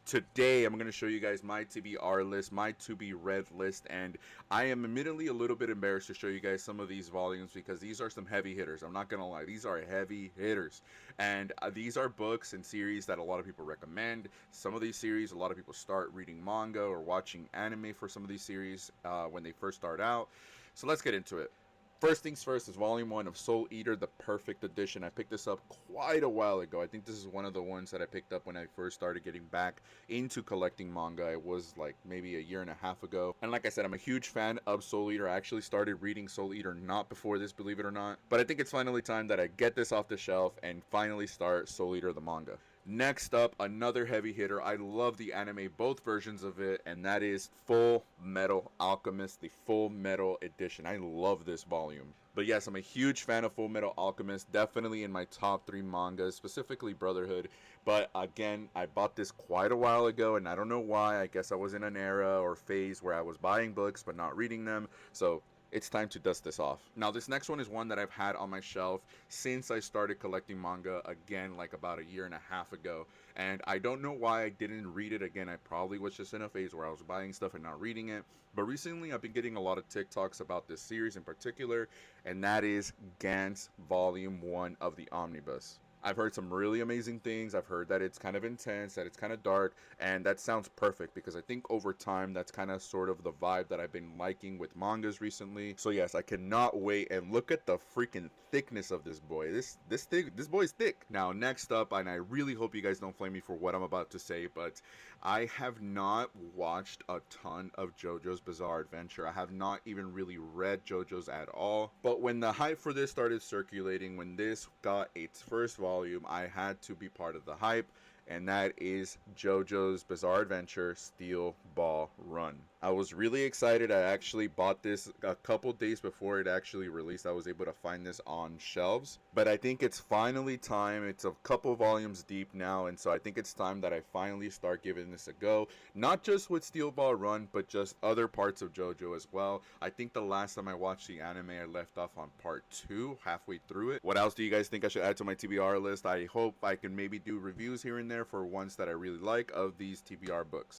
Today I'm going to show you guys my TBR list, my to be read list, and I am admittedly a little bit embarrassed to show you guys some of these volumes because these are some heavy hitters. I'm not going to lie, these are heavy hitters, and these are books and series that a lot of people recommend. Some of these series, a lot of people start reading manga or watching anime for some of these series when they first start out. So let's get into it. First things first is Volume 1 of Soul Eater, the Perfect Edition. I picked this up quite a while ago. I think this is one of the ones that I picked up when I first started getting back into collecting manga. It was like maybe a year and a half ago. And like I said, I'm a huge fan of Soul Eater. I actually started reading Soul Eater not before this, believe it or not. But I think it's finally time that I get this off the shelf and finally start Soul Eater the manga. Next up, another heavy hitter. I love the anime, both versions of it, and that is Full Metal Alchemist, the Full Metal Edition. I love this volume. But yes, I'm a huge fan of Full Metal Alchemist, definitely in my top 3 mangas, specifically Brotherhood. But again, I bought this quite a while ago, and I don't know why. I guess I was in an era or phase where I was buying books but not reading them. So it's time to dust this off. Now, this next one is one that I've had on my shelf since I started collecting manga, again, like about a year and a half ago. And I don't know why I didn't read it again. I probably was just in a phase where I was buying stuff and not reading it. But recently, I've been getting a lot of TikToks about this series in particular, and that is Gantz Volume 1 of the Omnibus. I've heard some really amazing things. I've heard that it's kind of intense, that it's kind of dark, and that sounds perfect because I think over time that's kind of sort of the vibe that I've been liking with mangas recently. So yes, I cannot wait, and look at the freaking thickness of this boy. This boy is thick. Now next up, and I really hope you guys don't flame me for what I'm about to say, but I have not watched a ton of JoJo's Bizarre Adventure. I have not even really read JoJo's at all. But when the hype for this started circulating, when this got its first volume, I had to be part of the hype, and that is JoJo's Bizarre Adventure Steel Ball Run. I was really excited. I actually bought this a couple days before it actually released. I was able to find this on shelves, but I think it's finally time. It's a couple volumes deep now, and so I think it's time that I finally start giving this a go. Not just with Steel Ball Run, but just other parts of JoJo as well. I think the last time I watched the anime, I left off on part 2, halfway through it. What else do you guys think I should add to my TBR list? I hope I can maybe do reviews here and there for ones that I really like of these TBR books.